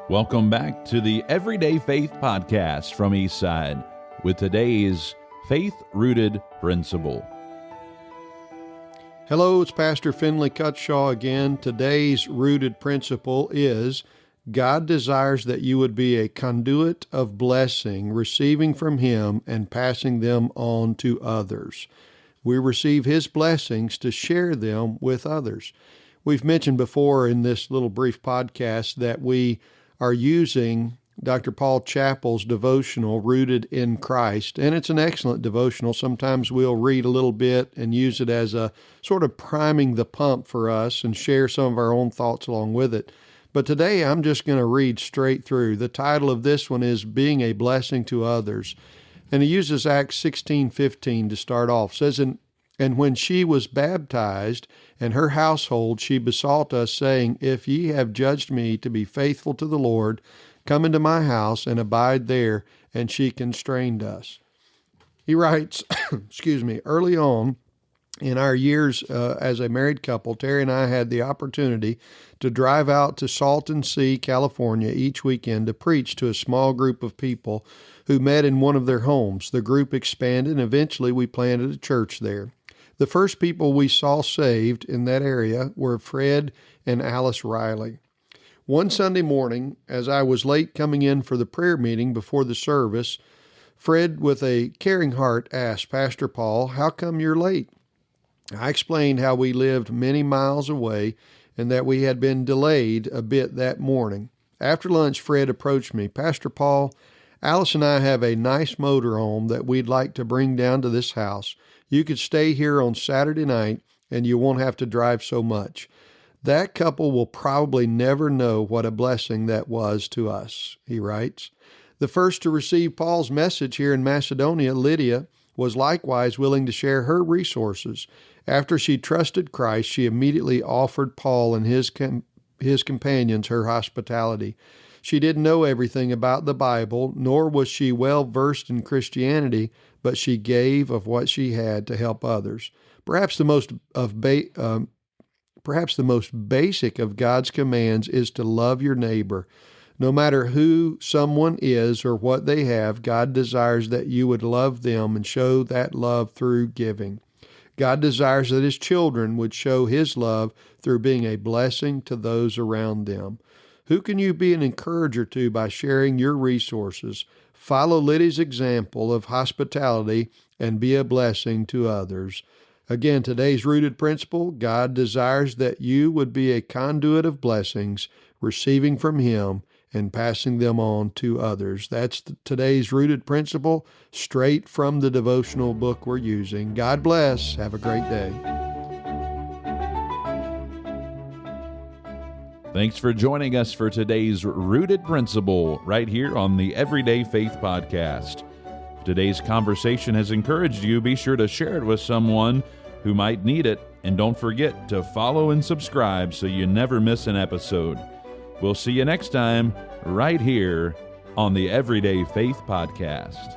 Welcome back to the Everyday Faith Podcast from Eastside with today's faith-rooted principle. Hello, it's Pastor Finley Cutshaw again. Today's rooted principle is God desires that you would be a conduit of blessing, receiving from Him and passing them on to others. We receive His blessings to share them with others. We've mentioned before in this little brief podcast that we are using Dr. Paul Chappell's devotional, Rooted in Christ, and it's an excellent devotional. Sometimes we'll read a little bit and use it as a sort of priming the pump for us and share some of our own thoughts along with it. But today I'm just going to read straight through. The title of this one is Being a Blessing to Others. And he uses Acts 16:15 to start off. It says, And when she was baptized and her household, she besought us, saying, If ye have judged me to be faithful to the Lord, come into my house and abide there. And she constrained us. He writes, early on in our years as a married couple, Terry and I had the opportunity to drive out to Salton Sea, California each weekend to preach to a small group of people who met in one of their homes. The group expanded, and eventually we planted a church there. The first people we saw saved in that area were Fred and Alice Riley. One Sunday morning, as I was late coming in for the prayer meeting before the service, Fred, with a caring heart, asked, Pastor Paul, how come you're late? I explained how we lived many miles away and that we had been delayed a bit that morning. After lunch, Fred approached me. Pastor Paul, Alice and I have a nice motorhome that we'd like to bring down to this house. You could stay here on Saturday night and you won't have to drive so much. That couple will probably never know what a blessing that was to us, he writes. The first to receive Paul's message here in Macedonia, Lydia, was likewise willing to share her resources. After she trusted Christ, she immediately offered Paul and his companions her hospitality. She didn't know everything about the Bible, nor was she well versed in Christianity, but she gave of what she had to help others. Perhaps the most basic of God's commands is to love your neighbor. No matter who someone is or what they have, God desires that you would love them and show that love through giving. God desires that His children would show His love through being a blessing to those around them. Who can you be an encourager to by sharing your resources? Follow Lydia's example of hospitality and be a blessing to others. Again, today's rooted principle, God desires that you would be a conduit of blessings, receiving from Him and passing them on to others. That's today's rooted principle, straight from the devotional book we're using. God bless. Have a great day. Thanks for joining us for today's Rooted Principle right here on the Everyday Faith Podcast. If today's conversation has encouraged you, be sure to share it with someone who might need it, and don't forget to follow and subscribe so you never miss an episode. We'll see you next time right here on the Everyday Faith Podcast.